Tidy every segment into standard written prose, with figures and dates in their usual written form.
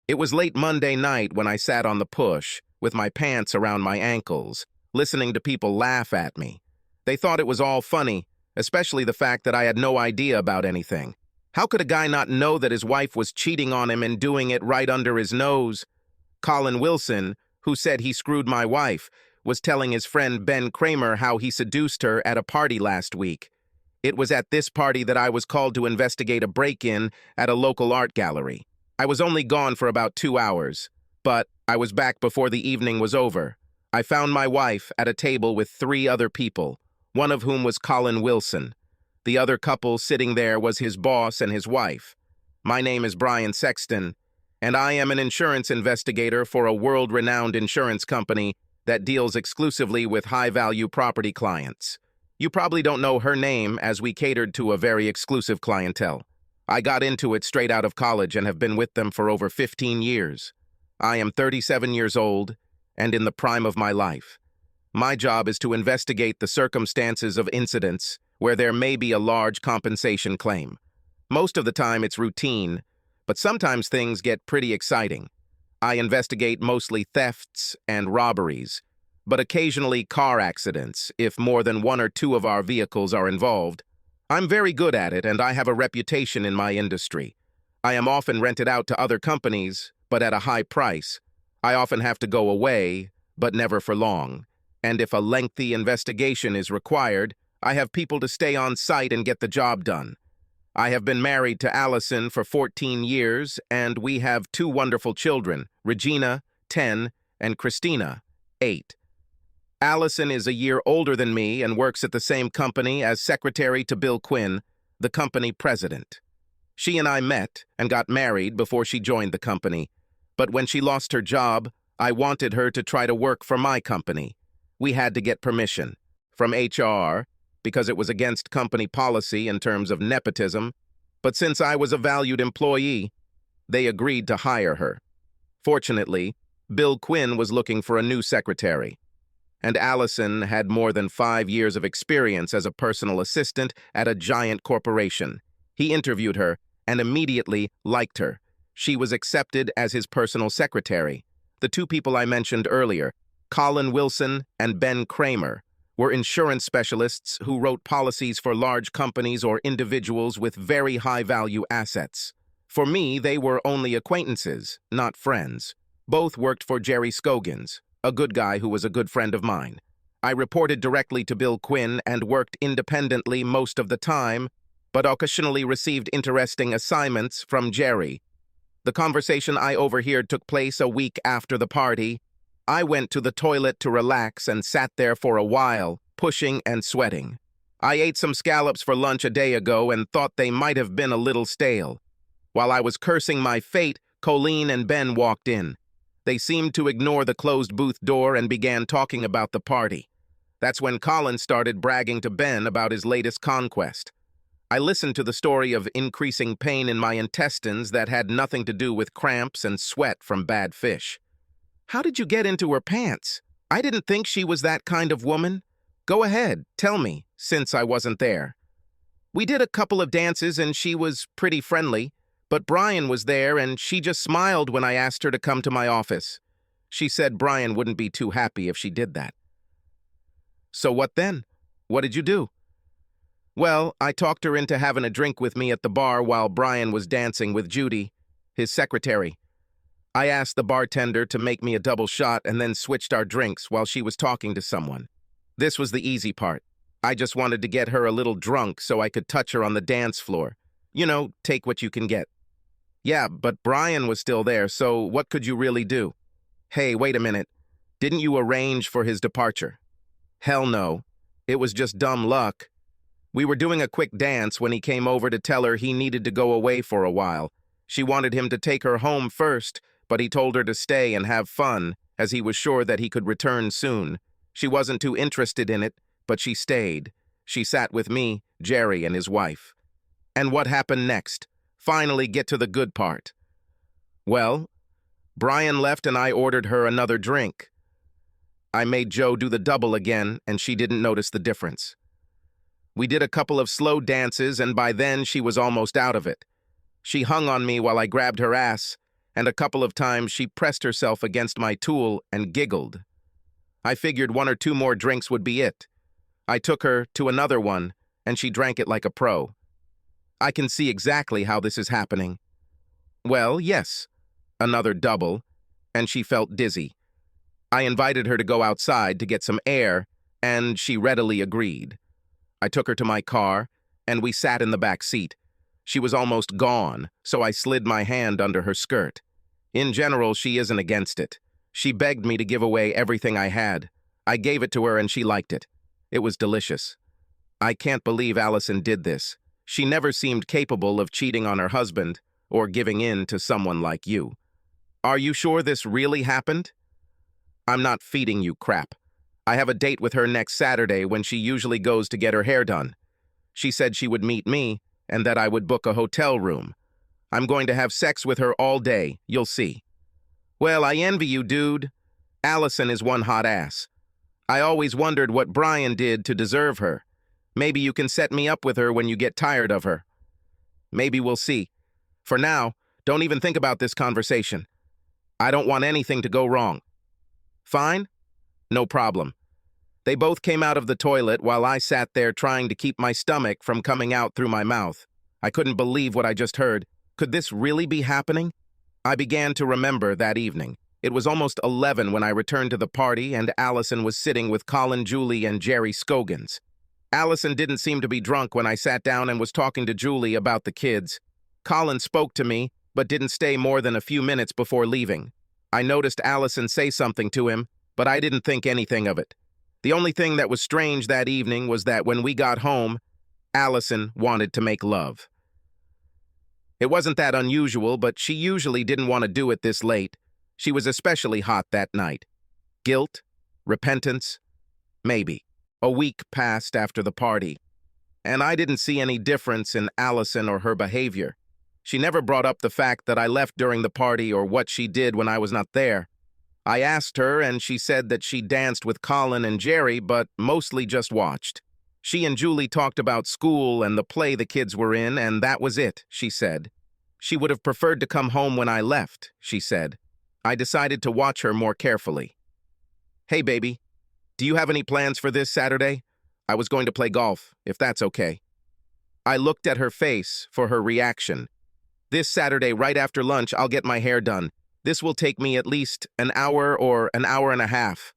It was late Monday night when I sat on the push, with my pants around my ankles, listening to people laugh at me. They thought it was all funny, especially the fact that I had no idea about anything. How could a guy not know that his wife was cheating on him and doing it right under his nose? Colin Wilson, who said he screwed my wife, was telling his friend Ben Kramer how he seduced her at a party last week. It was at this party that I was called to investigate a break-in at a local art gallery. I was only gone for about 2 hours, but I was back before the evening was over. I found my wife at a table with 3 other people, one of whom was Colin Wilson. The other couple sitting there was his boss and his wife. My name is Brian Sexton, and I am an insurance investigator for a world-renowned insurance company that deals exclusively with high-value property clients. You probably don't know her name, as we catered to a very exclusive clientele. I got into it straight out of college and have been with them for over 15 years. I am 37 years old and in the prime of my life. My job is to investigate the circumstances of incidents where there may be a large compensation claim. Most of the time it's routine, but sometimes things get pretty exciting. I investigate mostly thefts and robberies, but occasionally car accidents if more than 1 or 2 of our vehicles are involved. I'm very good at it, and I have a reputation in my industry. I am often rented out to other companies, but at a high price. I often have to go away, but never for long. And if a lengthy investigation is required, I have people to stay on site and get the job done. I have been married to Allison for 14 years, and we have 2 wonderful children, Regina, 10, and Christina, 8. Allison is a year older than me and works at the same company as secretary to Bill Quinn, the company president. She and I met and got married before she joined the company, but when she lost her job, I wanted her to try to work for my company. We had to get permission from HR because it was against company policy in terms of nepotism, but since I was a valued employee, they agreed to hire her. Fortunately, Bill Quinn was looking for a new secretary, and Allison had more than 5 years of experience as a personal assistant at a giant corporation. He interviewed her and immediately liked her. She was accepted as his personal secretary. The 2 people I mentioned earlier, Colin Wilson and Ben Kramer, were insurance specialists who wrote policies for large companies or individuals with very high-value assets. For me, they were only acquaintances, not friends. Both worked for Jerry Scogins, a good guy who was a good friend of mine. I reported directly to Bill Quinn and worked independently most of the time, but occasionally received interesting assignments from Jerry. The conversation I overheard took place a week after the party. I went to the toilet to relax and sat there for a while, pushing and sweating. I ate some scallops for lunch a day ago and thought they might have been a little stale. While I was cursing my fate, Colleen and Ben walked in. They seemed to ignore the closed booth door and began talking about the party. That's when Colin started bragging to Ben about his latest conquest. I listened to the story of increasing pain in my intestines that had nothing to do with cramps and sweat from bad fish. How did you get into her pants? I didn't think she was that kind of woman. Go ahead, tell me, since I wasn't there. We did a couple of dances and she was pretty friendly, but Brian was there and she just smiled when I asked her to come to my office. She said Brian wouldn't be too happy if she did that. So what then? What did you do? Well, I talked her into having a drink with me at the bar while Brian was dancing with Judy, his secretary. I asked the bartender to make me a double shot and then switched our drinks while she was talking to someone. This was the easy part. I just wanted to get her a little drunk so I could touch her on the dance floor. You know, take what you can get. Yeah, but Brian was still there, so what could you really do? Hey, wait a minute. Didn't you arrange for his departure? Hell no. It was just dumb luck. We were doing a quick dance when he came over to tell her he needed to go away for a while. She wanted him to take her home first, but he told her to stay and have fun, as he was sure that he could return soon. She wasn't too interested in it, but she stayed. She sat with me, Jerry, and his wife. And what happened next? Finally get to the good part. Well, Brian left and I ordered her another drink. I made Joe do the double again, and she didn't notice the difference. We did a couple of slow dances, and by then she was almost out of it. She hung on me while I grabbed her ass, and a couple of times she pressed herself against my tool and giggled. I figured 1 or 2 more drinks would be it. I took her to another one, and she drank it like a pro. I can see exactly how this is happening. Well, yes, another double, and she felt dizzy. I invited her to go outside to get some air, and she readily agreed. I took her to my car, and we sat in the back seat. She was almost gone, so I slid my hand under her skirt. In general, she isn't against it. She begged me to give away everything I had. I gave it to her and she liked it. It was delicious. I can't believe Allison did this. She never seemed capable of cheating on her husband or giving in to someone like you. Are you sure this really happened? I'm not feeding you crap. I have a date with her next Saturday when she usually goes to get her hair done. She said she would meet me and that I would book a hotel room. I'm going to have sex with her all day, you'll see. Well, I envy you, dude. Allison is one hot ass. I always wondered what Brian did to deserve her. Maybe you can set me up with her when you get tired of her. Maybe we'll see. For now, don't even think about this conversation. I don't want anything to go wrong. Fine? No problem. They both came out of the toilet while I sat there trying to keep my stomach from coming out through my mouth. I couldn't believe what I just heard. Could this really be happening? I began to remember that evening. It was almost 11 when I returned to the party and Allison was sitting with Colin, Julie, and Jerry Scogans. Allison didn't seem to be drunk when I sat down and was talking to Julie about the kids. Colin spoke to me, but didn't stay more than a few minutes before leaving. I noticed Allison say something to him, but I didn't think anything of it. The only thing that was strange that evening was that when we got home, Allison wanted to make love. It wasn't that unusual, but she usually didn't want to do it this late. She was especially hot that night. Guilt? Repentance? Maybe. A week passed after the party, and I didn't see any difference in Allison or her behavior. She never brought up the fact that I left during the party or what she did when I was not there. I asked her, and she said that she danced with Colin and Jerry, but mostly just watched. She and Julie talked about school and the play the kids were in, and that was it, she said. She would have preferred to come home when I left, she said. I decided to watch her more carefully. Hey, baby, do you have any plans for this Saturday? I was going to play golf, if that's okay. I looked at her face for her reaction. This Saturday, right after lunch, I'll get my hair done. This will take me at least an hour or an hour and a half.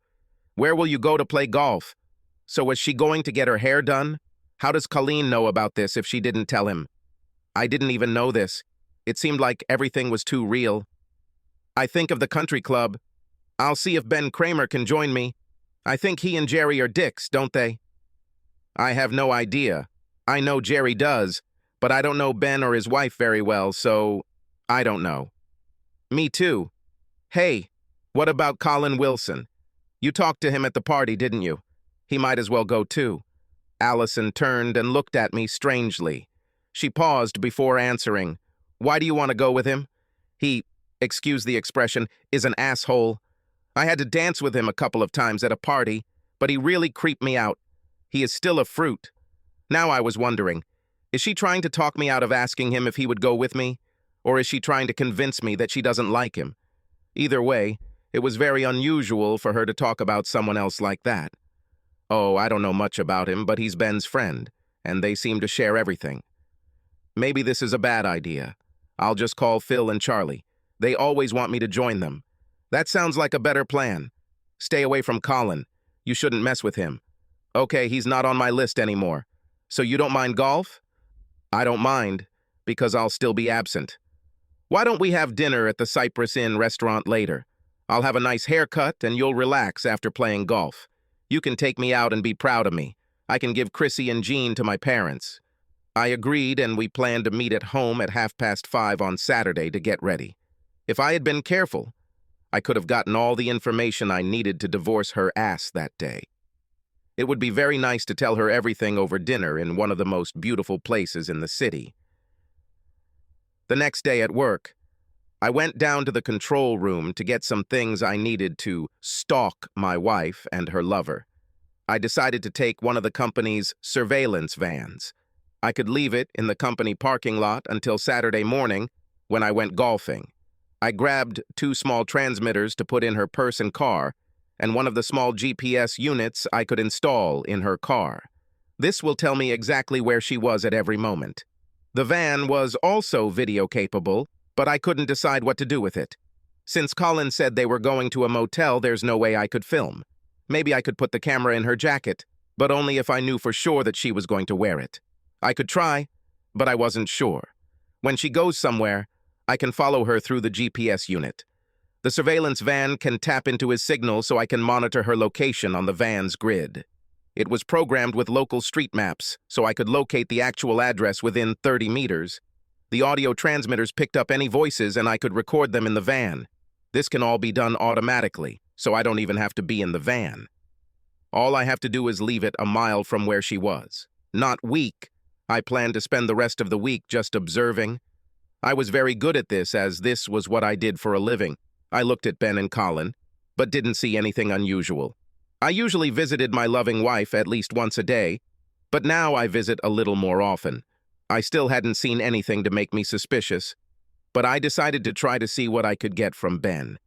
Where will you go to play golf? So was she going to get her hair done? How does Colleen know about this if she didn't tell him? I didn't even know this. It seemed like everything was too real. I think of the country club. I'll see if Ben Kramer can join me. I think he and Jerry are dicks, don't they? I have no idea. I know Jerry does, but I don't know Ben or his wife very well, so I don't know. Me too. Hey, what about Colin Wilson? You talked to him at the party, didn't you? He might as well go too. Allison turned and looked at me strangely. She paused before answering. Why do you want to go with him? He, excuse the expression, is an asshole. I had to dance with him a couple of times at a party, but he really creeped me out. He is still a fruit. Now I was wondering, is she trying to talk me out of asking him if he would go with me? Or is she trying to convince me that she doesn't like him? Either way, it was very unusual for her to talk about someone else like that. Oh, I don't know much about him, but he's Ben's friend, and they seem to share everything. Maybe this is a bad idea. I'll just call Phil and Charlie. They always want me to join them. That sounds like a better plan. Stay away from Colin. You shouldn't mess with him. Okay, he's not on my list anymore. So you don't mind golf? I don't mind, because I'll still be absent. Why don't we have dinner at the Cypress Inn restaurant later? I'll have a nice haircut and you'll relax after playing golf. You can take me out and be proud of me. I can give Chrissy and Jean to my parents. I agreed and we planned to meet at home at 5:30 on Saturday to get ready. If I had been careful, I could have gotten all the information I needed to divorce her ass that day. It would be very nice to tell her everything over dinner in one of the most beautiful places in the city. The next day at work, I went down to the control room to get some things I needed to stalk my wife and her lover. I decided to take one of the company's surveillance vans. I could leave it in the company parking lot until Saturday morning when I went golfing. I grabbed 2 small transmitters to put in her purse and car, and one of the small GPS units I could install in her car. This will tell me exactly where she was at every moment. The van was also video-capable, but I couldn't decide what to do with it. Since Colin said they were going to a motel, there's no way I could film. Maybe I could put the camera in her jacket, but only if I knew for sure that she was going to wear it. I could try, but I wasn't sure. When she goes somewhere, I can follow her through the GPS unit. The surveillance van can tap into his signal so I can monitor her location on the van's grid. It was programmed with local street maps, so I could locate the actual address within 30 meters. The audio transmitters picked up any voices and I could record them in the van. This can all be done automatically, so I don't even have to be in the van. All I have to do is leave it a mile from where she was. Not weak. I planned to spend the rest of the week just observing. I was very good at this, as this was what I did for a living. I looked at Ben and Colin, but didn't see anything unusual. I usually visited my loving wife at least once a day, but now I visit a little more often. I still hadn't seen anything to make me suspicious, but I decided to try to see what I could get from Ben.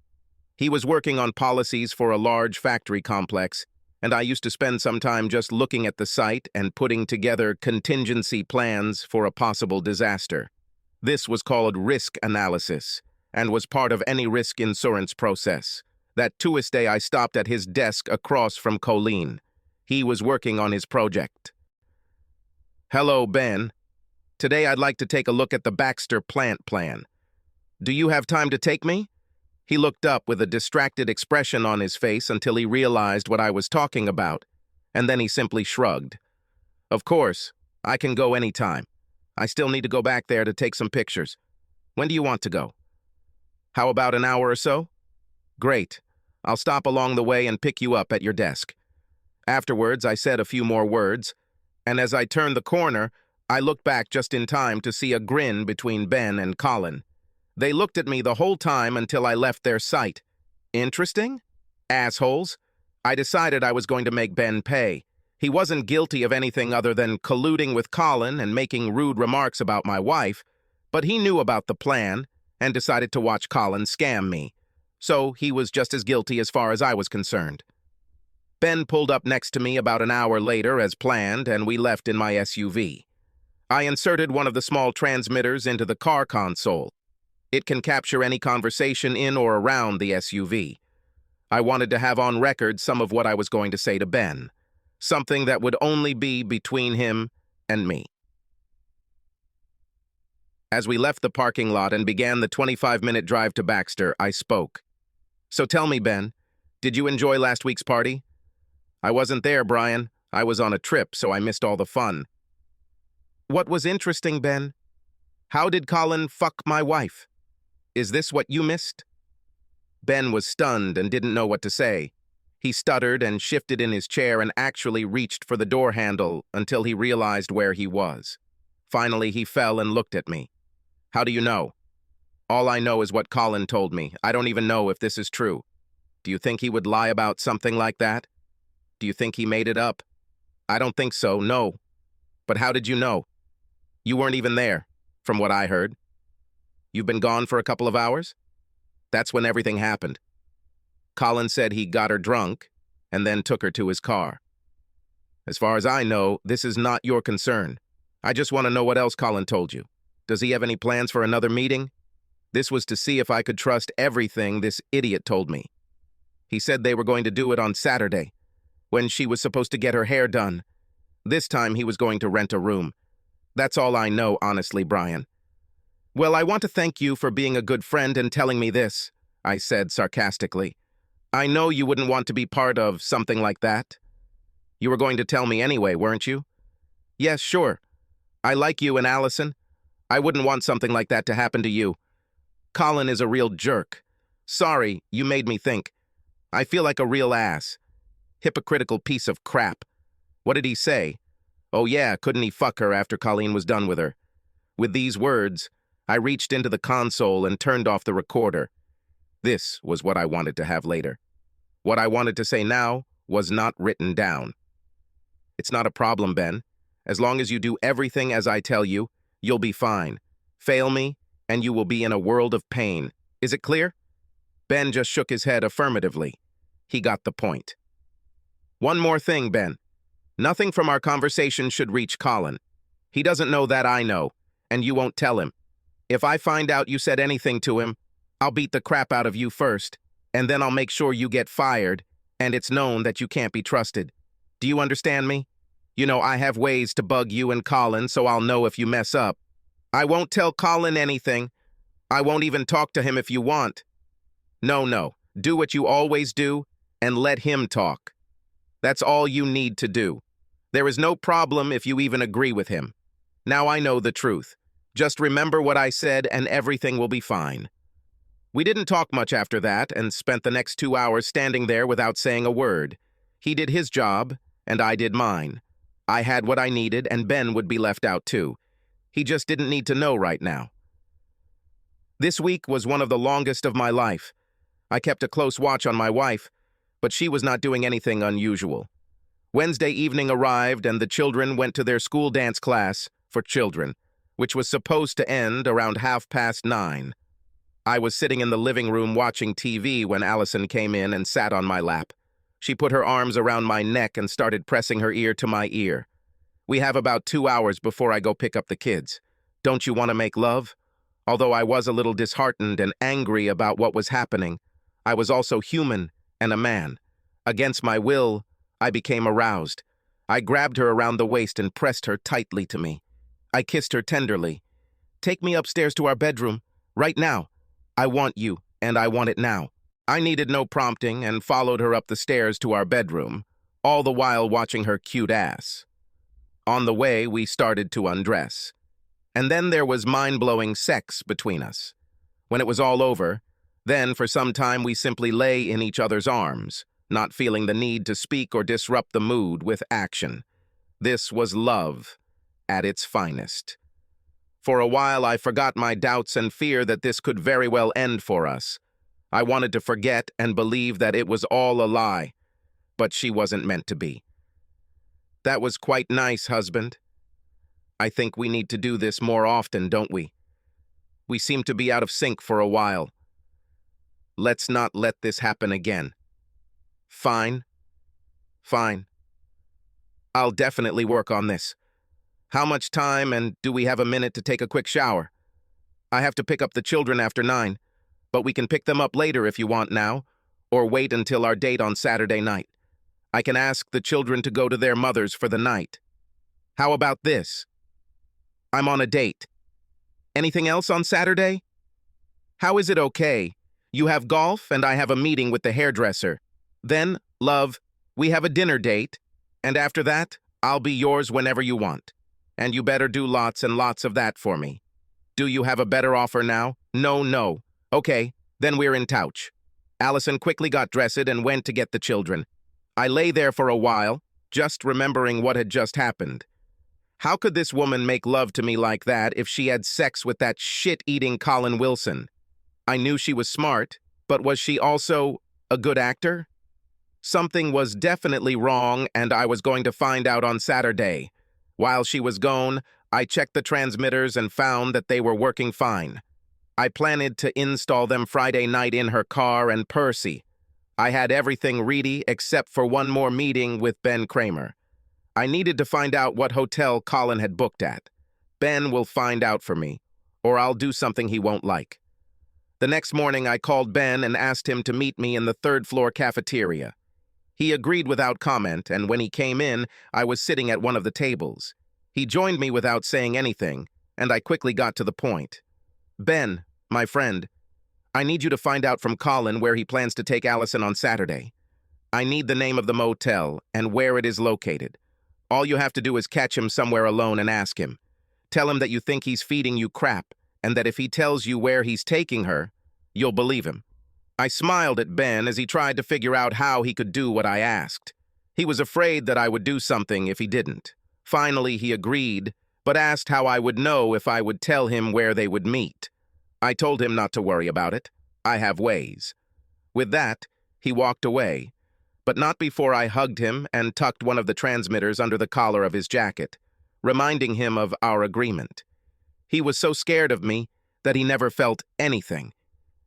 He was working on policies for a large factory complex, and I used to spend some time just looking at the site and putting together contingency plans for a possible disaster. This was called risk analysis, and was part of any risk insurance process. That Tuesday I stopped at his desk across from Colleen. He was working on his project. "Hello, Ben. Today I'd like to take a look at the Baxter plant plan. Do you have time to take me?" He looked up with a distracted expression on his face until he realized what I was talking about, and then he simply shrugged. "Of course, I can go anytime. I still need to go back there to take some pictures. When do you want to go? How about an hour or so? Great. I'll stop along the way and pick you up at your desk." Afterwards, I said a few more words, and as I turned the corner, I looked back just in time to see a grin between Ben and Colin. They looked at me the whole time until I left their sight. Interesting? Assholes. I decided I was going to make Ben pay. He wasn't guilty of anything other than colluding with Colin and making rude remarks about my wife, but he knew about the plan and decided to watch Colin scam me. So he was just as guilty as far as I was concerned. Ben pulled up next to me about an hour later as planned, and we left in my SUV. I inserted one of the small transmitters into the car console. It can capture any conversation in or around the SUV. I wanted to have on record some of what I was going to say to Ben, something that would only be between him and me. As we left the parking lot and began the 25-minute drive to Baxter, I spoke. "So tell me, Ben, did you enjoy last week's party?" "I wasn't there, Brian. I was on a trip, so I missed all the fun." "What was interesting, Ben? How did Colin fuck my wife? Is this what you missed?" Ben was stunned and didn't know what to say. He stuttered and shifted in his chair and actually reached for the door handle until he realized where he was. Finally, he fell and looked at me. "How do you know?" "All I know is what Colin told me. I don't even know if this is true." "Do you think he would lie about something like that? Do you think he made it up?" "I don't think so, no." "But how did you know?" "You weren't even there, from what I heard." "You've been gone for a couple of hours?" "That's when everything happened. Colin said he got her drunk and then took her to his car." "As far as I know, this is not your concern. I just want to know what else Colin told you. Does he have any plans for another meeting?" This was to see if I could trust everything this idiot told me. "He said they were going to do it on Saturday, when she was supposed to get her hair done. This time he was going to rent a room. That's all I know, honestly, Brian." "Well, I want to thank you for being a good friend and telling me this," I said sarcastically. "I know you wouldn't want to be part of something like that." "You were going to tell me anyway, weren't you?" "Yes, sure. I like you and Allison. I wouldn't want something like that to happen to you. Colin is a real jerk. Sorry, you made me think. I feel like a real ass. Hypocritical piece of crap. What did he say? Oh yeah, couldn't he fuck her after Colleen was done with her?" With these words, I reached into the console and turned off the recorder. This was what I wanted to have later. What I wanted to say now was not written down. "It's not a problem, Ben. As long as you do everything as I tell you, you'll be fine. Fail me, and you will be in a world of pain. Is it clear? Ben just shook his head affirmatively. He got the point. One more thing, Ben. Nothing from our conversation should reach Colin. He doesn't know that I know, and you won't tell him. If I find out you said anything to him, I'll beat the crap out of you first, and then I'll make sure you get fired, and it's known that you can't be trusted. Do you understand me? You know, I have ways to bug you and Colin, so I'll know if you mess up. I won't tell Colin anything. I won't even talk to him if you want. No. Do what you always do, and let him talk. That's all you need to do. There is no problem if you even agree with him. Now I know the truth. Just remember what I said, and everything will be fine. We didn't talk much after that, and spent the next 2 hours standing there without saying a word. He did his job, and I did mine. I had what I needed, and Ben would be left out too. He just didn't need to know right now. This week was one of the longest of my life. I kept a close watch on my wife, but she was not doing anything unusual. Wednesday evening arrived, and the children went to their school dance class for children, which was supposed to end around 9:30. I was sitting in the living room watching TV when Allison came in and sat on my lap. She put her arms around my neck and started pressing her ear to my ear. We have about 2 hours before I go pick up the kids. Don't you want to make love? Although I was a little disheartened and angry about what was happening, I was also human and a man. Against my will, I became aroused. I grabbed her around the waist and pressed her tightly to me. I kissed her tenderly. Take me upstairs to our bedroom, right now. I want you, and I want it now. I needed no prompting and followed her up the stairs to our bedroom, all the while watching her cute ass. On the way, we started to undress. And then there was mind-blowing sex between us. When it was all over, then for some time we simply lay in each other's arms, not feeling the need to speak or disrupt the mood with action. This was love at its finest. For a while I forgot my doubts and fear that this could very well end for us. I wanted to forget and believe that it was all a lie, but she wasn't meant to be. That was quite nice, husband. I think we need to do this more often, don't we? We seem to be out of sync for a while. Let's not let this happen again. Fine. I'll definitely work on this. How much time, and do we have a minute to take a quick shower? I have to pick up the children after 9, but we can pick them up later if you want now, or wait until our date on Saturday night. I can ask the children to go to their mothers for the night. How about this? I'm on a date. Anything else on Saturday? How is it okay? You have golf, and I have a meeting with the hairdresser. Then, love, we have a dinner date, and after that, I'll be yours whenever you want. And you better do lots and lots of that for me. Do you have a better offer now? No. Okay, then we're in touch. Allison quickly got dressed and went to get the children. I lay there for a while, just remembering what had just happened. How could this woman make love to me like that if she had sex with that shit-eating Colin Wilson? I knew she was smart, but was she also a good actor? Something was definitely wrong, and I was going to find out on Saturday. While she was gone, I checked the transmitters and found that they were working fine. I planned to install them Friday night in her car and Percy. I had everything ready except for one more meeting with Ben Kramer. I needed to find out what hotel Colin had booked at. Ben will find out for me, or I'll do something he won't like. The next morning, I called Ben and asked him to meet me in the third-floor cafeteria. He agreed without comment, and when he came in, I was sitting at one of the tables. He joined me without saying anything, and I quickly got to the point. Ben, my friend, I need you to find out from Colin where he plans to take Allison on Saturday. I need the name of the motel and where it is located. All you have to do is catch him somewhere alone and ask him. Tell him that you think he's feeding you crap, and that if he tells you where he's taking her, you'll believe him. I smiled at Ben as he tried to figure out how he could do what I asked. He was afraid that I would do something if he didn't. Finally, he agreed, but asked how I would know if I would tell him where they would meet. I told him not to worry about it. I have ways. With that, he walked away, but not before I hugged him and tucked one of the transmitters under the collar of his jacket, reminding him of our agreement. He was so scared of me that he never felt anything.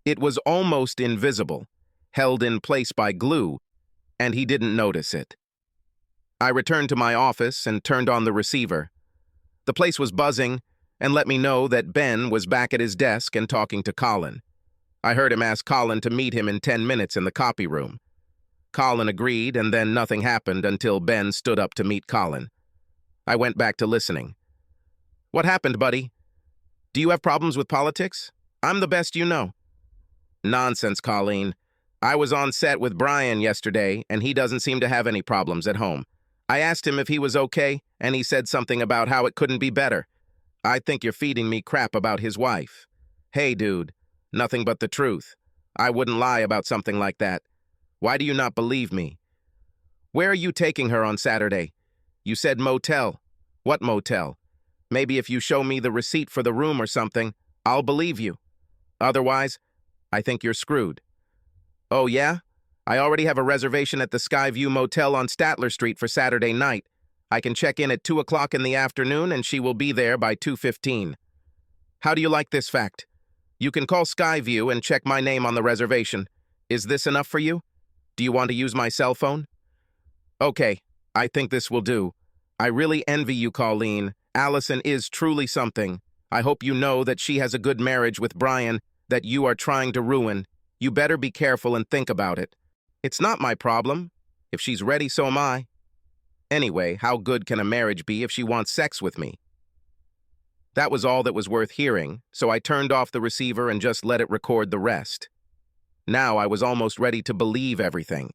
It was almost invisible, held in place by glue, and he didn't notice it. I returned to my office and turned on the receiver. The place was buzzing and let me know that Ben was back at his desk and talking to Colin. I heard him ask Colin to meet him in 10 minutes in the copy room. Colin agreed, and then nothing happened until Ben stood up to meet Colin. I went back to listening. "What happened, buddy? Do you have problems with politics? I'm the best you know." "Nonsense, Colleen. I was on set with Brian yesterday, and he doesn't seem to have any problems at home. I asked him if he was okay, and he said something about how it couldn't be better. I think you're feeding me crap about his wife." "Hey, dude, nothing but the truth. I wouldn't lie about something like that. Why do you not believe me?" "Where are you taking her on Saturday? You said motel. What motel? Maybe if you show me the receipt for the room or something, I'll believe you. Otherwise, I think you're screwed." "Oh, yeah? I already have a reservation at the Skyview Motel on Statler Street for Saturday night. I can check in at 2 o'clock in the afternoon, and she will be there by 2:15. How do you like this fact? You can call Skyview and check my name on the reservation. Is this enough for you? Do you want to use my cell phone?" "Okay, I think this will do. I really envy you, Colleen. Allison is truly something. I hope you know that she has a good marriage with Brian that you are trying to ruin. You better be careful and think about it. It's not my problem. If she's ready, so am I. Anyway, how good can a marriage be if she wants sex with me?" That was all that was worth hearing, so I turned off the receiver and just let it record the rest. Now I was almost ready to believe everything.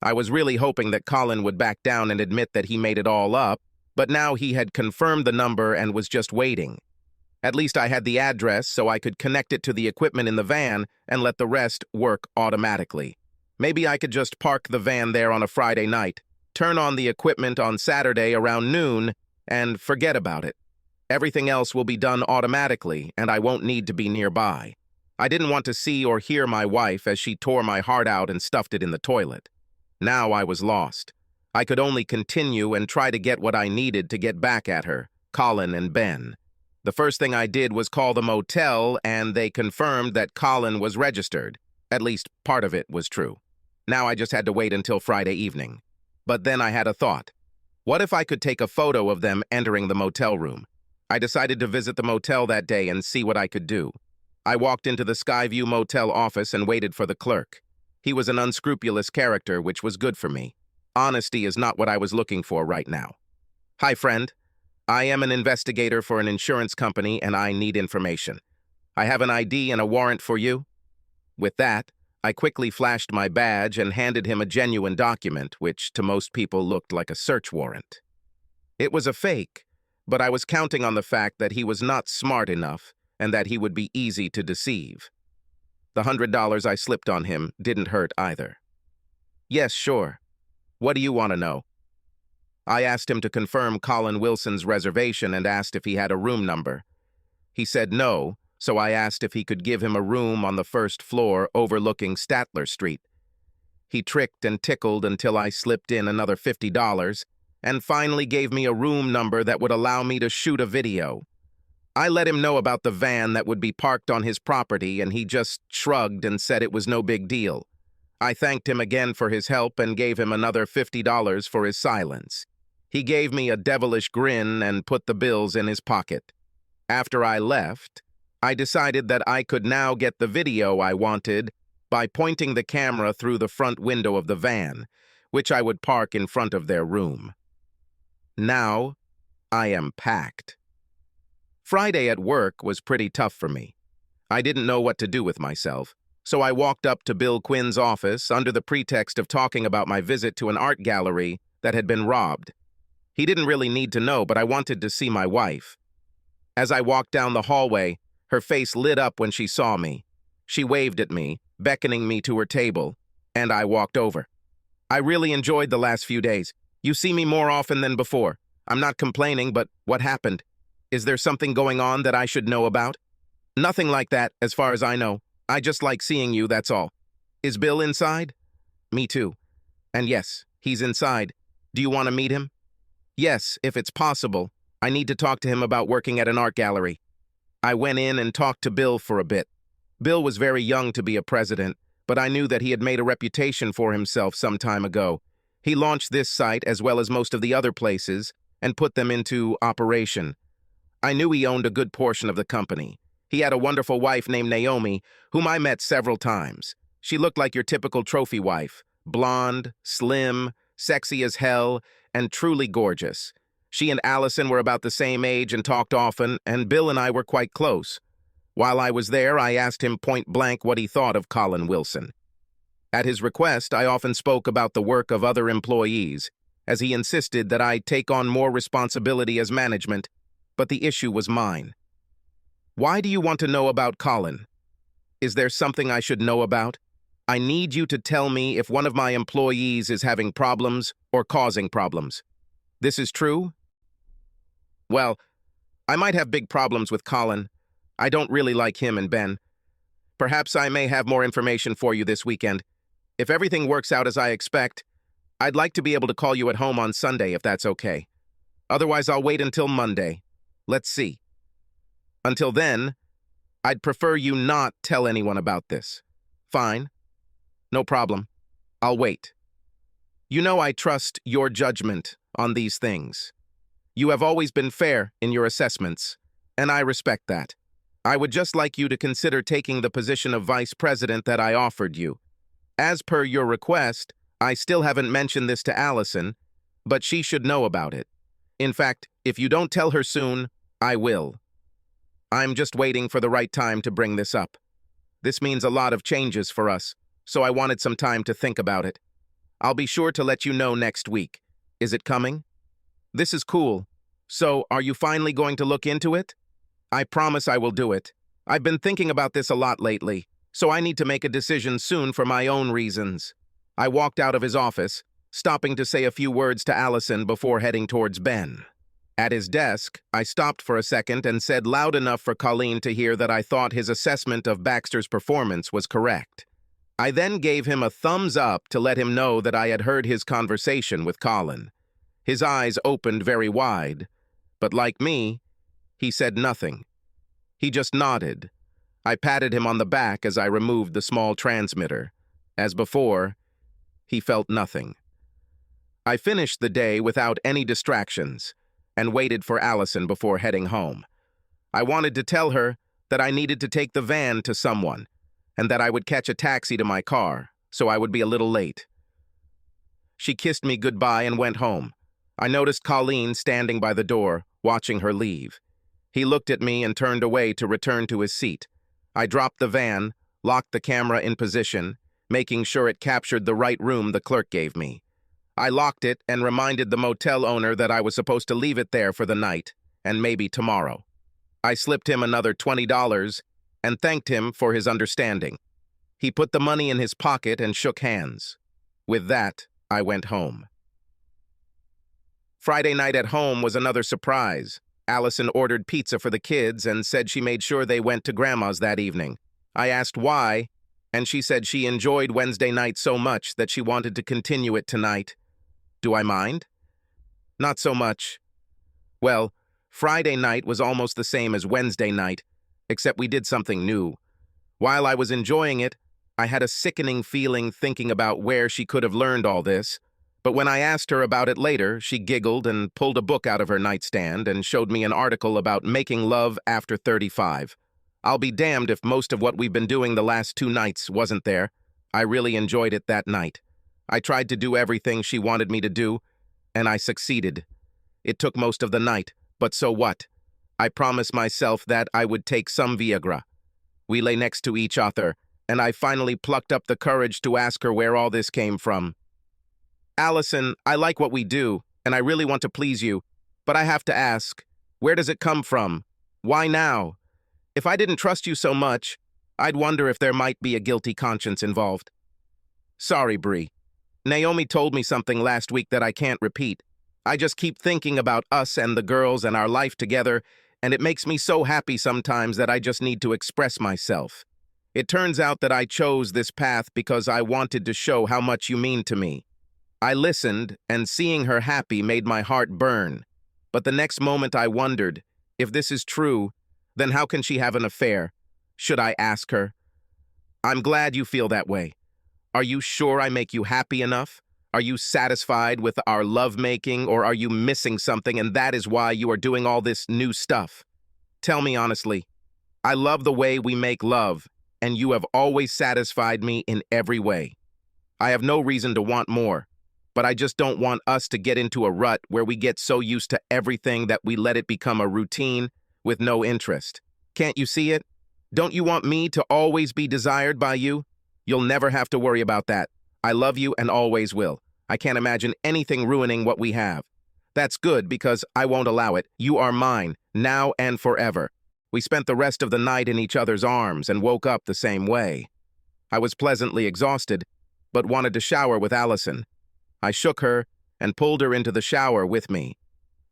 I was really hoping that Colin would back down and admit that he made it all up, but now he had confirmed the number and was just waiting. At least I had the address so I could connect it to the equipment in the van and let the rest work automatically. Maybe I could just park the van there on a Friday night, turn on the equipment on Saturday around noon, and forget about it. Everything else will be done automatically, and I won't need to be nearby. I didn't want to see or hear my wife as she tore my heart out and stuffed it in the toilet. Now I was lost. I could only continue and try to get what I needed to get back at her, Colin and Ben. The first thing I did was call the motel, and they confirmed that Colin was registered. At least part of it was true. Now I just had to wait until Friday evening. But then I had a thought. What if I could take a photo of them entering the motel room? I decided to visit the motel that day and see what I could do. I walked into the Skyview Motel office and waited for the clerk. He was an unscrupulous character, which was good for me. Honesty is not what I was looking for right now. "Hi, friend. I am an investigator for an insurance company, and I need information. I have an ID and a warrant for you." With that, I quickly flashed my badge and handed him a genuine document, which to most people looked like a search warrant. It was a fake, but I was counting on the fact that he was not smart enough and that he would be easy to deceive. The $100 I slipped on him didn't hurt either. "Yes, sure. What do you want to know?" I asked him to confirm Colin Wilson's reservation and asked if he had a room number. He said no, so I asked if he could give him a room on the first floor overlooking Statler Street. He tricked and tickled until I slipped in another $50 and finally gave me a room number that would allow me to shoot a video. I let him know about the van that would be parked on his property, and he just shrugged and said it was no big deal. I thanked him again for his help and gave him another $50 for his silence. He gave me a devilish grin and put the bills in his pocket. After I left, I decided that I could now get the video I wanted by pointing the camera through the front window of the van, which I would park in front of their room. Now, I am packed. Friday at work was pretty tough for me. I didn't know what to do with myself, so I walked up to Bill Quinn's office under the pretext of talking about my visit to an art gallery that had been robbed. He didn't really need to know, but I wanted to see my wife. As I walked down the hallway, her face lit up when she saw me. She waved at me, beckoning me to her table, and I walked over. "I really enjoyed the last few days. You see me more often than before. I'm not complaining, but what happened? Is there something going on that I should know about?" "Nothing like that, as far as I know. I just like seeing you, that's all." "Is Bill inside?" "Me too. And yes, he's inside. Do you want to meet him?" "Yes, if it's possible. I need to talk to him about working at an art gallery." I went in and talked to Bill for a bit. Bill was very young to be a president, but I knew that he had made a reputation for himself some time ago. He launched this site as well as most of the other places and put them into operation. I knew he owned a good portion of the company. He had a wonderful wife named Naomi, whom I met several times. She looked like your typical trophy wife, blonde, slim, sexy as hell, and truly gorgeous. She and Allison were about the same age and talked often, and Bill and I were quite close. While I was there, I asked him point blank what he thought of Colin Wilson. At his request, I often spoke about the work of other employees, as he insisted that I take on more responsibility as management, but the issue was mine. Why do you want to know about Colin? Is there something I should know about? I need you to tell me if one of my employees is having problems or causing problems. This is true? Well, I might have big problems with Colin. I don't really like him and Ben. Perhaps I may have more information for you this weekend. If everything works out as I expect, I'd like to be able to call you at home on Sunday if that's okay. Otherwise, I'll wait until Monday. Let's see. Until then, I'd prefer you not tell anyone about this. Fine. No problem. I'll wait. You know I trust your judgment on these things. You have always been fair in your assessments, and I respect that. I would just like you to consider taking the position of vice president that I offered you. As per your request, I still haven't mentioned this to Allison, but she should know about it. In fact, if you don't tell her soon, I will. I'm just waiting for the right time to bring this up. This means a lot of changes for us, so I wanted some time to think about it. I'll be sure to let you know next week. Is it coming? This is cool. So, are you finally going to look into it? I promise I will do it. I've been thinking about this a lot lately, so I need to make a decision soon for my own reasons. I walked out of his office, stopping to say a few words to Allison before heading towards Ben. At his desk, I stopped for a second and said loud enough for Colleen to hear that I thought his assessment of Baxter's performance was correct. I then gave him a thumbs up to let him know that I had heard his conversation with Colin. His eyes opened very wide, but like me, he said nothing. He just nodded. I patted him on the back as I removed the small transmitter. As before, he felt nothing. I finished the day without any distractions and waited for Allison before heading home. I wanted to tell her that I needed to take the van to someone and that I would catch a taxi to my car, so I would be a little late. She kissed me goodbye and went home. I noticed Colleen standing by the door, watching her leave. He looked at me and turned away to return to his seat. I dropped the van, locked the camera in position, making sure it captured the right room the clerk gave me. I locked it and reminded the motel owner that I was supposed to leave it there for the night, and maybe tomorrow. I slipped him another $20 and thanked him for his understanding. He put the money in his pocket and shook hands. With that, I went home. Friday night at home was another surprise. Allison ordered pizza for the kids and said she made sure they went to Grandma's that evening. I asked why, and she said she enjoyed Wednesday night so much that she wanted to continue it tonight. Do I mind? Not so much. Well, Friday night was almost the same as Wednesday night, except we did something new. While I was enjoying it, I had a sickening feeling thinking about where she could have learned all this. But when I asked her about it later, she giggled and pulled a book out of her nightstand and showed me an article about making love after 35. I'll be damned if most of what we've been doing the last 2 nights wasn't there. I really enjoyed it that night. I tried to do everything she wanted me to do, and I succeeded. It took most of the night, but so what? I promised myself that I would take some Viagra. We lay next to each other, and I finally plucked up the courage to ask her where all this came from. Allison, I like what we do, and I really want to please you, but I have to ask, where does it come from? Why now? If I didn't trust you so much, I'd wonder if there might be a guilty conscience involved. Sorry, Bree. Naomi told me something last week that I can't repeat. I just keep thinking about us and the girls and our life together, and it makes me so happy sometimes that I just need to express myself. It turns out that I chose this path because I wanted to show how much you mean to me. I listened, and seeing her happy made my heart burn. But the next moment I wondered, if this is true, then how can she have an affair? Should I ask her? I'm glad you feel that way. Are you sure I make you happy enough? Are you satisfied with our lovemaking, or are you missing something and that is why you are doing all this new stuff? Tell me honestly. I love the way we make love, and you have always satisfied me in every way. I have no reason to want more, but I just don't want us to get into a rut where we get so used to everything that we let it become a routine with no interest. Can't you see it? Don't you want me to always be desired by you? You'll never have to worry about that. I love you and always will. I can't imagine anything ruining what we have. That's good because I won't allow it. You are mine, now and forever. We spent the rest of the night in each other's arms and woke up the same way. I was pleasantly exhausted, but wanted to shower with Allison. I shook her and pulled her into the shower with me.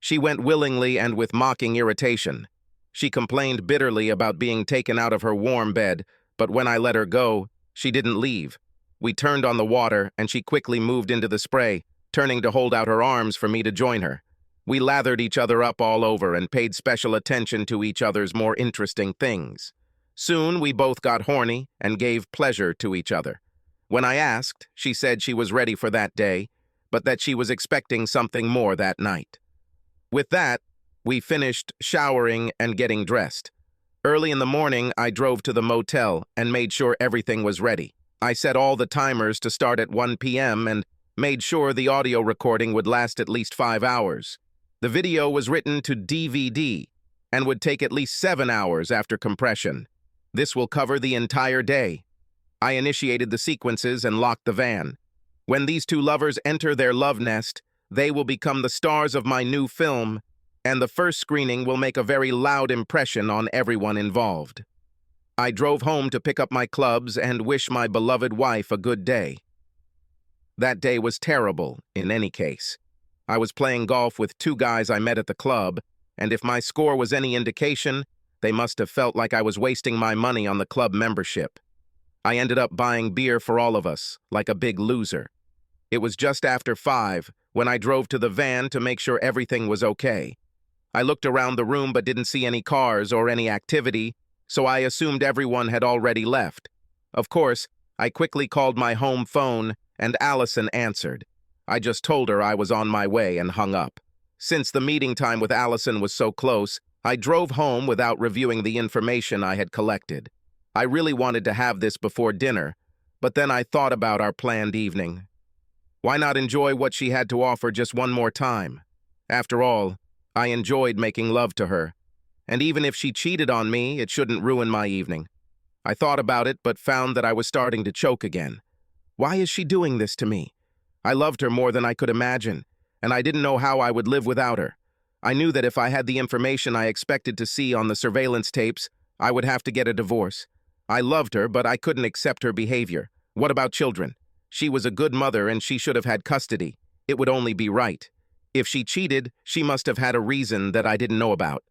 She went willingly and with mocking irritation. She complained bitterly about being taken out of her warm bed, but when I let her go, she didn't leave. We turned on the water, and she quickly moved into the spray, turning to hold out her arms for me to join her. We lathered each other up all over and paid special attention to each other's more interesting things. Soon we both got horny and gave pleasure to each other. When I asked, she said she was ready for that day, but that she was expecting something more that night. With that, we finished showering and getting dressed. Early in the morning, I drove to the motel and made sure everything was ready. I set all the timers to start at 1 p.m. and made sure the audio recording would last at least 5 hours. The video was written to DVD and would take at least 7 hours after compression. This will cover the entire day. I initiated the sequences and locked the van. When these two lovers enter their love nest, they will become the stars of my new film, and the first screening will make a very loud impression on everyone involved. I drove home to pick up my clubs and wish my beloved wife a good day. That day was terrible, in any case. I was playing golf with two guys I met at the club, and if my score was any indication, they must have felt like I was wasting my money on the club membership. I ended up buying beer for all of us, like a big loser. It was just after 5 when I drove to the van to make sure everything was okay. I looked around the room but didn't see any cars or any activity, so I assumed everyone had already left. Of course, I quickly called my home phone and Allison answered. I just told her I was on my way and hung up. Since the meeting time with Allison was so close, I drove home without reviewing the information I had collected. I really wanted to have this before dinner, but then I thought about our planned evening. Why not enjoy what she had to offer just one more time? After all, I enjoyed making love to her, and even if she cheated on me, it shouldn't ruin my evening. I thought about it, but found that I was starting to choke again. Why is she doing this to me? I loved her more than I could imagine, and I didn't know how I would live without her. I knew that if I had the information I expected to see on the surveillance tapes, I would have to get a divorce. I loved her, but I couldn't accept her behavior. What about children? She was a good mother and she should have had custody. It would only be right. If she cheated, she must have had a reason that I didn't know about.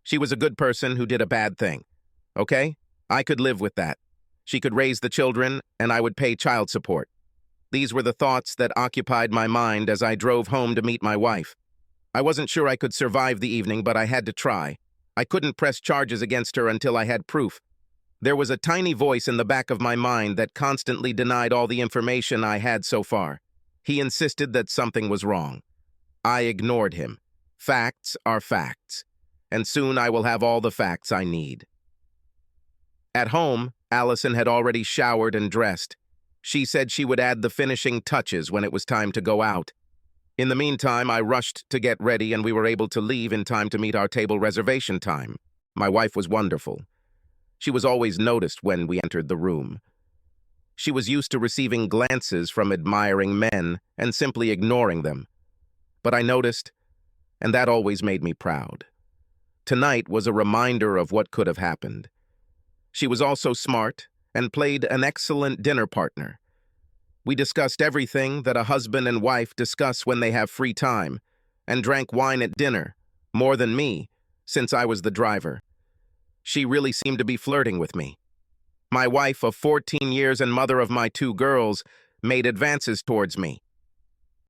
She was a good person who did a bad thing. Okay? I could live with that. She could raise the children, and I would pay child support. These were the thoughts that occupied my mind as I drove home to meet my wife. I wasn't sure I could survive the evening, but I had to try. I couldn't press charges against her until I had proof. There was a tiny voice in the back of my mind that constantly denied all the information I had so far. He insisted that something was wrong. I ignored him. Facts are facts, and soon I will have all the facts I need. At home, Allison had already showered and dressed. She said she would add the finishing touches when it was time to go out. In the meantime, I rushed to get ready and we were able to leave in time to meet our table reservation time. My wife was wonderful. She was always noticed when we entered the room. She was used to receiving glances from admiring men and simply ignoring them. But I noticed, and that always made me proud. Tonight was a reminder of what could have happened. She was also smart and played an excellent dinner partner. We discussed everything that a husband and wife discuss when they have free time, and drank wine at dinner, more than me, since I was the driver. She really seemed to be flirting with me. My wife of 14 years and mother of my 2 girls made advances towards me.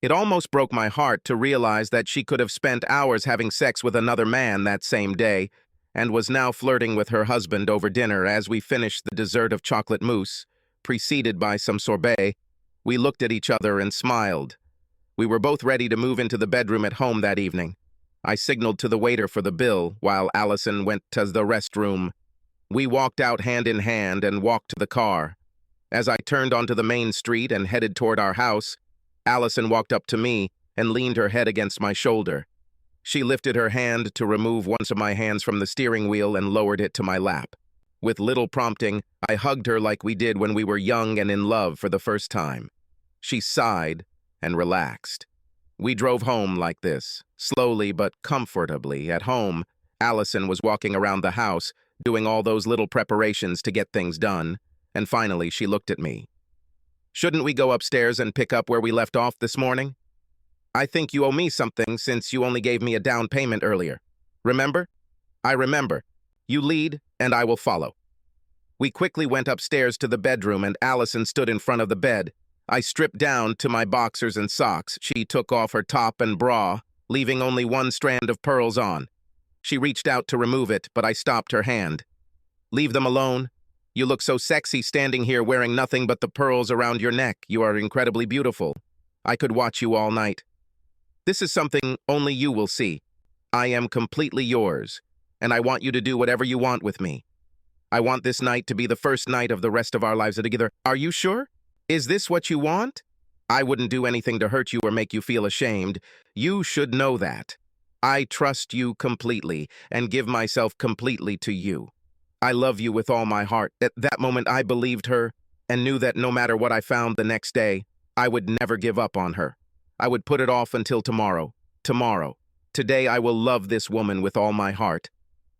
It almost broke my heart to realize that she could have spent hours having sex with another man that same day and was now flirting with her husband over dinner as we finished the dessert of chocolate mousse. preceded by some sorbet. We looked at each other and smiled. We were both ready to move into the bedroom at home that evening. I signaled to the waiter for the bill while Allison went to the restroom. We walked out hand in hand and walked to the car. As I turned onto the main street and headed toward our house, Allison walked up to me and leaned her head against my shoulder. She lifted her hand to remove one of my hands from the steering wheel and lowered it to my lap. With little prompting, I hugged her like we did when we were young and in love for the first time. She sighed and relaxed. We drove home like this, slowly but comfortably. At home, Allison was walking around the house, doing all those little preparations to get things done, and finally she looked at me. "Shouldn't we go upstairs and pick up where we left off this morning? I think you owe me something since you only gave me a down payment earlier. Remember?" "I remember. You lead, and I will follow." We quickly went upstairs to the bedroom, and Allison stood in front of the bed. I stripped down to my boxers and socks. She took off her top and bra, leaving only one strand of pearls on. She reached out to remove it, but I stopped her hand. "Leave them alone. You look so sexy standing here wearing nothing but the pearls around your neck. You are incredibly beautiful. I could watch you all night. This is something only you will see. I am completely yours, and I want you to do whatever you want with me. I want this night to be the first night of the rest of our lives together. Are you sure? Is this what you want? I wouldn't do anything to hurt you or make you feel ashamed. You should know that. I trust you completely and give myself completely to you. I love you with all my heart." At that moment, I believed her and knew that no matter what I found the next day, I would never give up on her. I would put it off until tomorrow. Tomorrow. Today, I will love this woman with all my heart.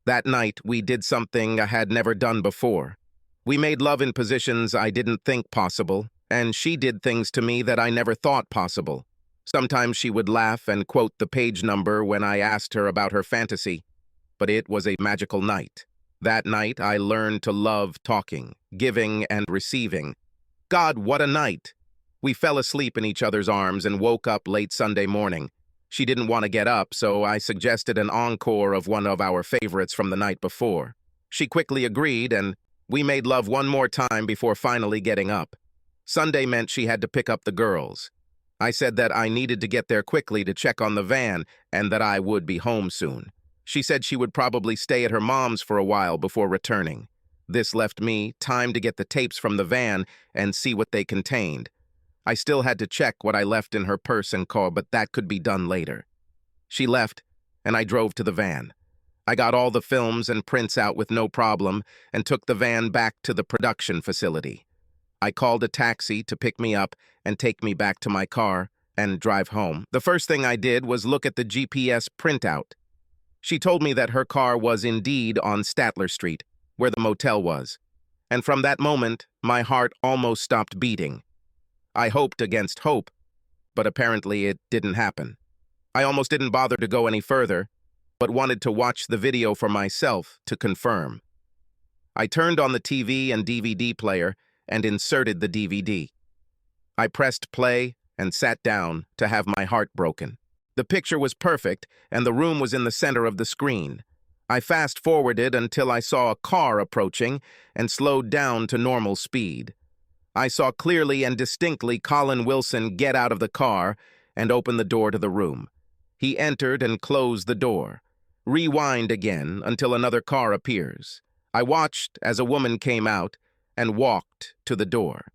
That night, we did something I had never done before. We made love in positions I didn't think possible, and she did things to me that I never thought possible. Sometimes she would laugh and quote the page number when I asked her about her fantasy, but it was a magical night. That night, I learned to love talking, giving, and receiving. God, what a night! We fell asleep in each other's arms and woke up late Sunday morning. She didn't want to get up, so I suggested an encore of one of our favorites from the night before. She quickly agreed, and we made love one more time before finally getting up. Sunday meant she had to pick up the girls. I said that I needed to get there quickly to check on the van and that I would be home soon. She said she would probably stay at her mom's for a while before returning. This left me time to get the tapes from the van and see what they contained. I still had to check what I left in her purse and car, but that could be done later. She left, and I drove to the van. I got all the films and prints out with no problem and took the van back to the production facility. I called a taxi to pick me up and take me back to my car and drive home. The first thing I did was look at the GPS printout. She told me that her car was indeed on Statler Street, where the motel was. And from that moment, my heart almost stopped beating. I hoped against hope, but apparently it didn't happen. I almost didn't bother to go any further, but wanted to watch the video for myself to confirm. I turned on the TV and DVD player and inserted the DVD. I pressed play and sat down to have my heart broken. The picture was perfect, and the room was in the center of the screen. I fast-forwarded until I saw a car approaching and slowed down to normal speed. I saw clearly and distinctly Colin Wilson get out of the car and open the door to the room. He entered and closed the door. Rewind again until another car appears. I watched as a woman came out and walked to the door.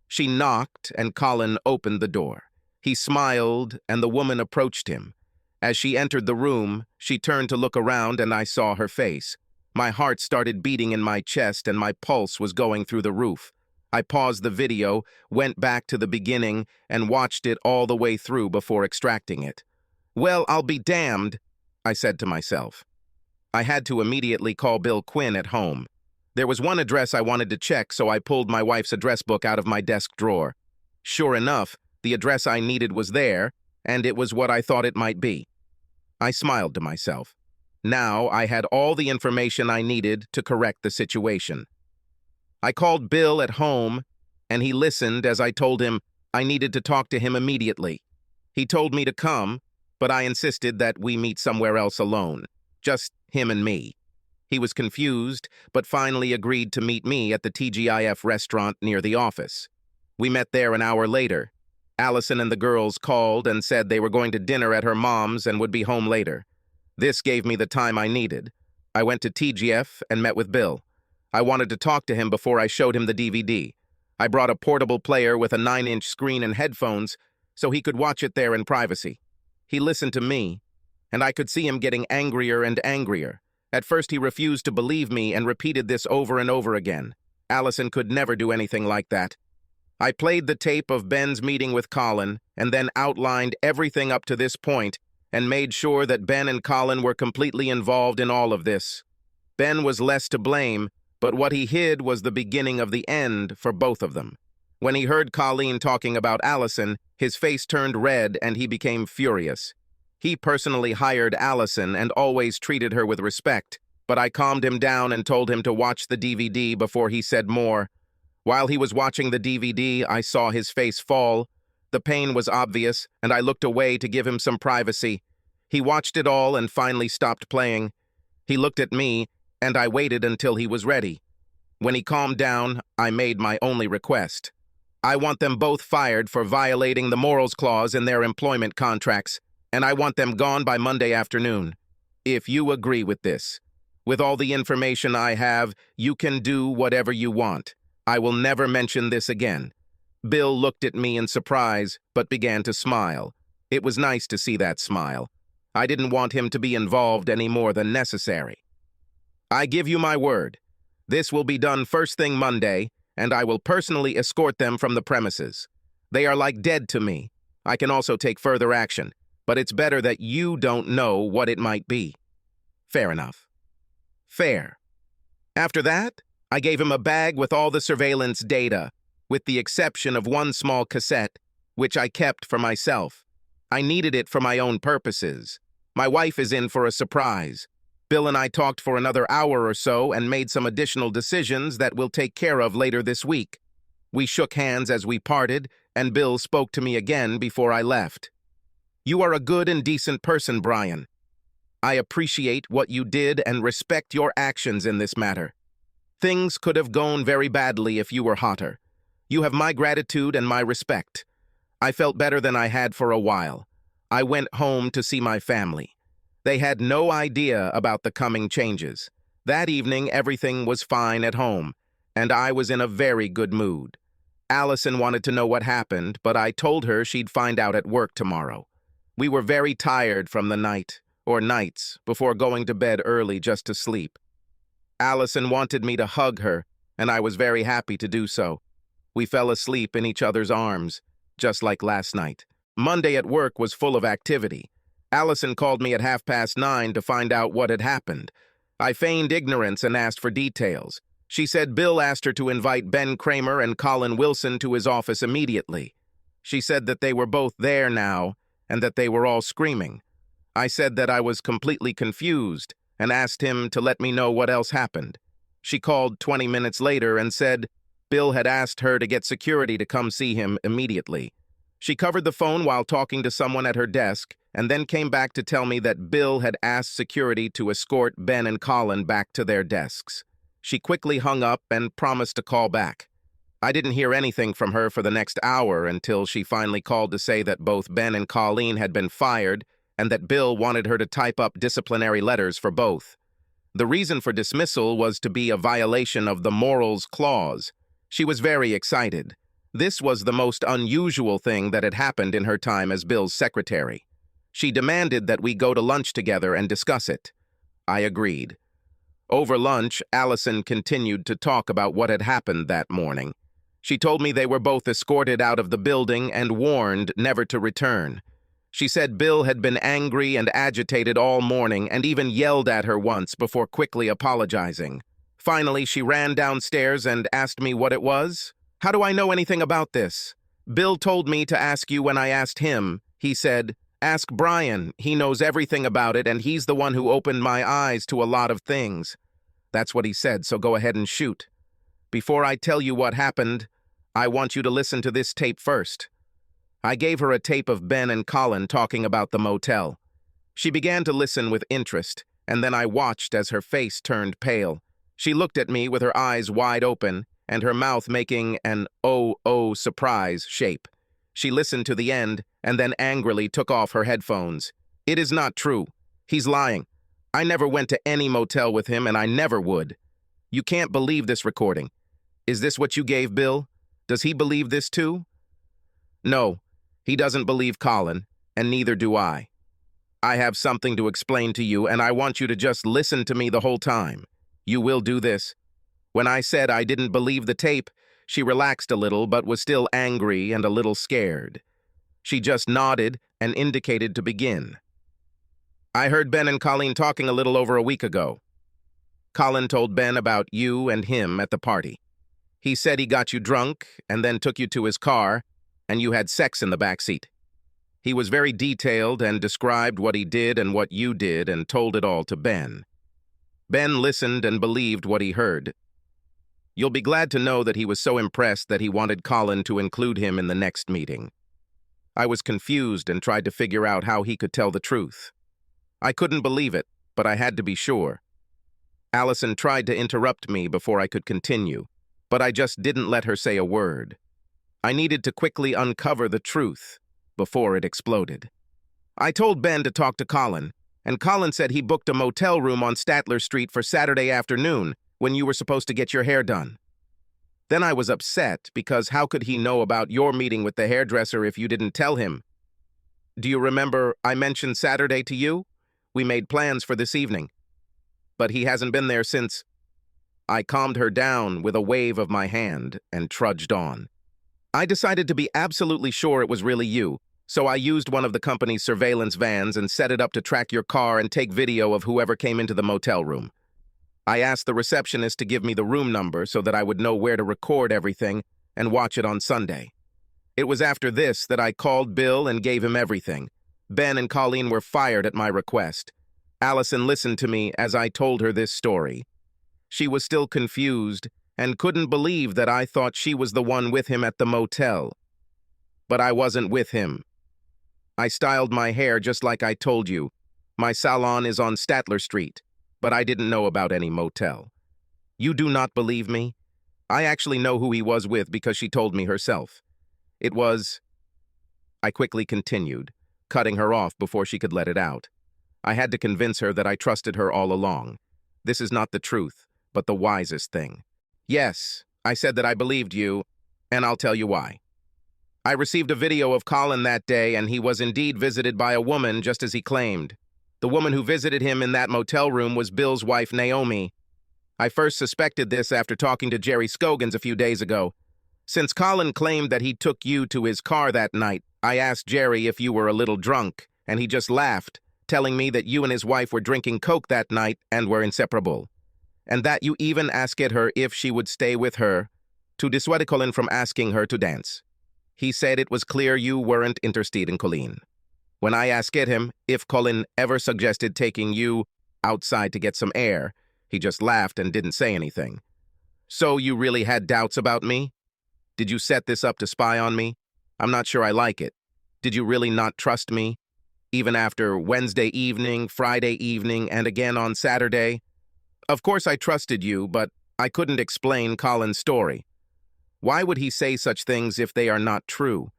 She knocked and Colin opened the door. He smiled and the woman approached him. As she entered the room, she turned to look around and I saw her face. My heart started beating in my chest and my pulse was going through the roof. I paused the video, went back to the beginning, and watched it all the way through before extracting it. "Well, I'll be damned," I said to myself. I had to immediately call Bill Quinn at home. There was one address I wanted to check, so I pulled my wife's address book out of my desk drawer. Sure enough, the address I needed was there, and it was what I thought it might be. I smiled to myself. Now I had all the information I needed to correct the situation. I called Bill at home, and he listened as I told him I needed to talk to him immediately. He told me to come, but I insisted that we meet somewhere else alone, just him and me. He was confused, but finally agreed to meet me at the TGIF restaurant near the office. We met there an hour later. Allison and the girls called and said they were going to dinner at her mom's and would be home later. This gave me the time I needed. I went to TGF and met with Bill. I wanted to talk to him before I showed him the DVD. I brought a portable player with a 9-inch screen and headphones so he could watch it there in privacy. He listened to me, and I could see him getting angrier and angrier. At first he refused to believe me and repeated this over and over again. Allison could never do anything like that. I played the tape of Ben's meeting with Colin and then outlined everything up to this point and made sure that Ben and Colin were completely involved in all of this. Ben was less to blame, but what he hid was the beginning of the end for both of them. When he heard Colleen talking about Allison, his face turned red and he became furious. He personally hired Allison and always treated her with respect, but I calmed him down and told him to watch the DVD before he said more. While he was watching the DVD, I saw his face fall. The pain was obvious, and I looked away to give him some privacy. He watched it all and finally stopped playing. He looked at me, and I waited until he was ready. When he calmed down, I made my only request. I want them both fired for violating the morals clause in their employment contracts, and I want them gone by Monday afternoon. If you agree with this, with all the information I have, you can do whatever you want. I will never mention this again. Bill looked at me in surprise, but began to smile. It was nice to see that smile. I didn't want him to be involved any more than necessary. I give you my word. This will be done first thing Monday, and I will personally escort them from the premises. They are like dead to me. I can also take further action, but it's better that you don't know what it might be. Fair enough. Fair. After that, I gave him a bag with all the surveillance data, with the exception of one small cassette, which I kept for myself. I needed it for my own purposes. My wife is in for a surprise. Bill and I talked for another hour or so and made some additional decisions that we'll take care of later this week. We shook hands as we parted, and Bill spoke to me again before I left. You are a good and decent person, Brian. I appreciate what you did and respect your actions in this matter. Things could have gone very badly if you were hotter. You have my gratitude and my respect. I felt better than I had for a while. I went home to see my family. They had no idea about the coming changes. That evening, everything was fine at home, and I was in a very good mood. Allison wanted to know what happened, but I told her she'd find out at work tomorrow. We were very tired from the night, or nights, before going to bed early just to sleep. Allison wanted me to hug her, and I was very happy to do so. We fell asleep in each other's arms, just like last night. Monday at work was full of activity. Allison called me at 9:30 to find out what had happened. I feigned ignorance and asked for details. She said Bill asked her to invite Ben Kramer and Colin Wilson to his office immediately. She said that they were both there now and that they were all screaming. I said that I was completely confused and asked him to let me know what else happened. She called 20 minutes later and said Bill had asked her to get security to come see him immediately. She covered the phone while talking to someone at her desk and then came back to tell me that Bill had asked security to escort Ben and Colin back to their desks. She quickly hung up and promised to call back. I didn't hear anything from her for the next hour until she finally called to say that both Ben and Colleen had been fired and that Bill wanted her to type up disciplinary letters for both. The reason for dismissal was to be a violation of the morals clause. She was very excited. This was the most unusual thing that had happened in her time as Bill's secretary. She demanded that we go to lunch together and discuss it. I agreed. Over lunch, Allison continued to talk about what had happened that morning. She told me they were both escorted out of the building and warned never to return. She said Bill had been angry and agitated all morning and even yelled at her once before quickly apologizing. Finally, she ran downstairs and asked me what it was. How do I know anything about this? Bill told me to ask you when I asked him. He said, ask Brian. He knows everything about it, and he's the one who opened my eyes to a lot of things. That's what he said, so go ahead and shoot. Before I tell you what happened, I want you to listen to this tape first. I gave her a tape of Ben and Colin talking about the motel. She began to listen with interest, and then I watched as her face turned pale. She looked at me with her eyes wide open and her mouth making an oh surprise shape. She listened to the end and then angrily took off her headphones. It is not true. He's lying. I never went to any motel with him and I never would. You can't believe this recording. Is this what you gave Bill? Does he believe this too? No, he doesn't believe Colin, and neither do I. I have something to explain to you, and I want you to just listen to me the whole time. You will do this. When I said I didn't believe the tape, she relaxed a little but was still angry and a little scared. She just nodded and indicated to begin. I heard Ben and Colleen talking a little over a week ago. Colin told Ben about you and him at the party. He said he got you drunk and then took you to his car, and you had sex in the back seat. He was very detailed and described what he did and what you did and told it all to Ben. Ben listened and believed what he heard. You'll be glad to know that he was so impressed that he wanted Colin to include him in the next meeting. I was confused and tried to figure out how he could tell the truth. I couldn't believe it, but I had to be sure. Allison tried to interrupt me before I could continue, but I just didn't let her say a word. I needed to quickly uncover the truth before it exploded. I told Ben to talk to Colin, and Colin said he booked a motel room on Statler Street for Saturday afternoon when you were supposed to get your hair done. Then I was upset because how could he know about your meeting with the hairdresser if you didn't tell him? Do you remember I mentioned Saturday to you? We made plans for this evening. But he hasn't been there since. I calmed her down with a wave of my hand and trudged on. I decided to be absolutely sure it was really you, so I used one of the company's surveillance vans and set it up to track your car and take video of whoever came into the motel room. I asked the receptionist to give me the room number so that I would know where to record everything and watch it on Sunday. It was after this that I called Bill and gave him everything. Ben and Colleen were fired at my request. Allison listened to me as I told her this story. She was still confused and couldn't believe that I thought she was the one with him at the motel. But I wasn't with him. I styled my hair just like I told you. My salon is on Statler Street, but I didn't know about any motel. You do not believe me? I actually know who he was with because she told me herself. It was... I quickly continued, cutting her off before she could let it out. I had to convince her that I trusted her all along. This is not the truth, but the wisest thing. Yes, I said that I believed you, and I'll tell you why. I received a video of Colin that day, and he was indeed visited by a woman just as he claimed. The woman who visited him in that motel room was Bill's wife, Naomi. I first suspected this after talking to Jerry Scogans a few days ago. Since Colin claimed that he took you to his car that night, I asked Jerry if you were a little drunk, and he just laughed, telling me that you and his wife were drinking Coke that night and were inseparable, and that you even asked her if she would stay with her to dissuade Colin from asking her to dance. He said it was clear you weren't interested in Colleen. When I asked him if Colin ever suggested taking you outside to get some air, he just laughed and didn't say anything. So you really had doubts about me? Did you set this up to spy on me? I'm not sure I like it. Did you really not trust me? Even after Wednesday evening, Friday evening, and again on Saturday? Of course I trusted you, but I couldn't explain Colin's story. Why would he say such things if they are not true?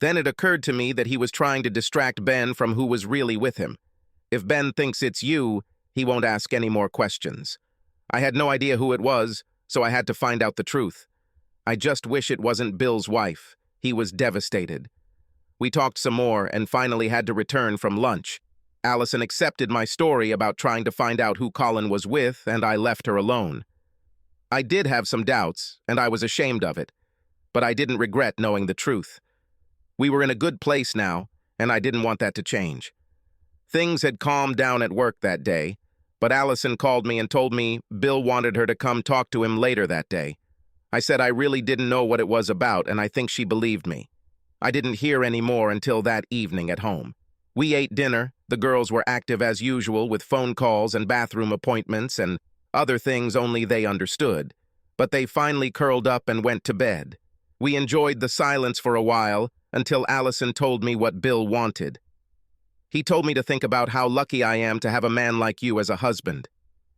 Then it occurred to me that he was trying to distract Ben from who was really with him. If Ben thinks it's you, he won't ask any more questions. I had no idea who it was, so I had to find out the truth. I just wish it wasn't Bill's wife. He was devastated. We talked some more and finally had to return from lunch. Allison accepted my story about trying to find out who Colin was with, and I left her alone. I did have some doubts, and I was ashamed of it, but I didn't regret knowing the truth. We were in a good place now, and I didn't want that to change. Things had calmed down at work that day, but Allison called me and told me Bill wanted her to come talk to him later that day. I said I really didn't know what it was about, and I think she believed me. I didn't hear any more until that evening at home. We ate dinner, the girls were active as usual with phone calls and bathroom appointments and other things only they understood, but they finally curled up and went to bed. We enjoyed the silence for a while until Allison told me what Bill wanted. He told me to think about how lucky I am to have a man like you as a husband.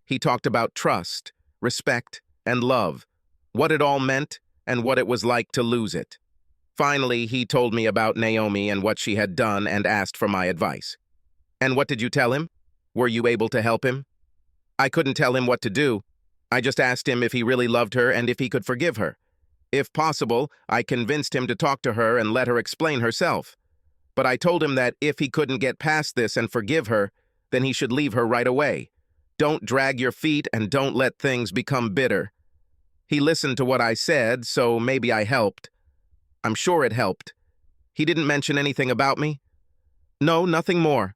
He talked about trust, respect, and love, what it all meant, and what it was like to lose it. Finally, he told me about Naomi and what she had done and asked for my advice. And what did you tell him? Were you able to help him? I couldn't tell him what to do. I just asked him if he really loved her and if he could forgive her. If possible, I convinced him to talk to her and let her explain herself. But I told him that if he couldn't get past this and forgive her, then he should leave her right away. Don't drag your feet and don't let things become bitter. He listened to what I said, so maybe I helped. I'm sure it helped. He didn't mention anything about me? No, nothing more.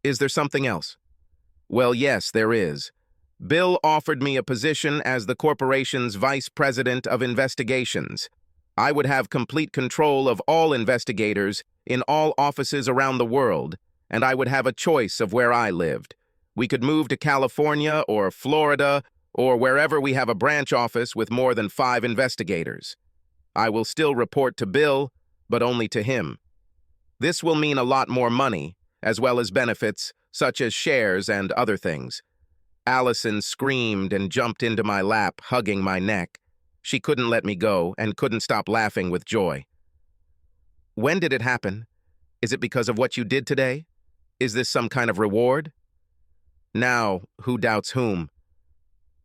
Is there something else? Well, yes, there is. Bill offered me a position as the corporation's vice president of investigations. I would have complete control of all investigators in all offices around the world, and I would have a choice of where I lived. We could move to California or Florida or wherever we have a branch office with more than 5 investigators. I will still report to Bill, but only to him. This will mean a lot more money, as well as benefits, such as shares and other things. Allison screamed and jumped into my lap, hugging my neck. She couldn't let me go and couldn't stop laughing with joy. When did it happen? Is it because of what you did today? Is this some kind of reward? Now, who doubts whom?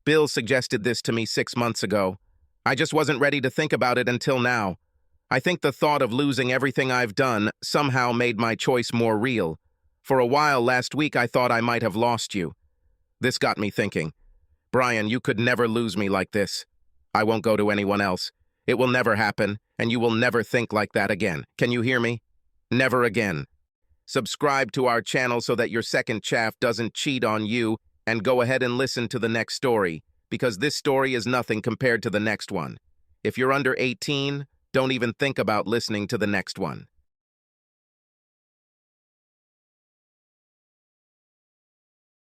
Bill suggested this to me 6 months ago. I just wasn't ready to think about it until now. I think the thought of losing everything I've done somehow made my choice more real. For a while last week, I thought I might have lost you. This got me thinking. Brian, you could never lose me like this. I won't go to anyone else. It will never happen, and you will never think like that again. Can you hear me? Never again. Subscribe to our channel so that your second chaff doesn't cheat on you, and go ahead and listen to the next story, because this story is nothing compared to the next one. If you're under 18, don't even think about listening to the next one.